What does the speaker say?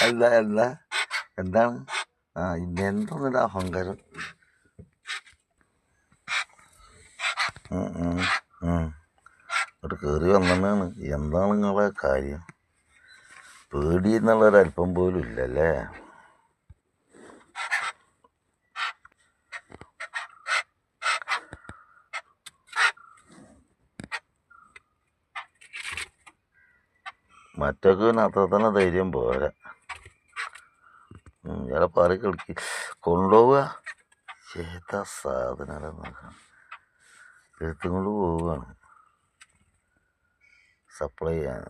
അല്ല അല്ല എന്താണ് ഇന്നെന്തൊന്നുമില്ല അഹങ്കാരം. ഇങ്ങോട്ട് കയറി വന്നാണ്. എന്താണ് നിങ്ങളെ കാര്യം? പേടി എന്നുള്ളൊരല്പം പോലും ഇല്ലല്ലേ? മറ്റൊക്കെ പിന്നെ അത്ര തന്നെ ധൈര്യം പോരാ. ഇയാളെ പറ കളിക്ക് കൊണ്ടുപോവുക. ഏതാ സാധനം നോക്കാം. എടുത്തുകൊണ്ട് പോവുകയാണ് സപ്ലൈ ചെയ്യാൻ.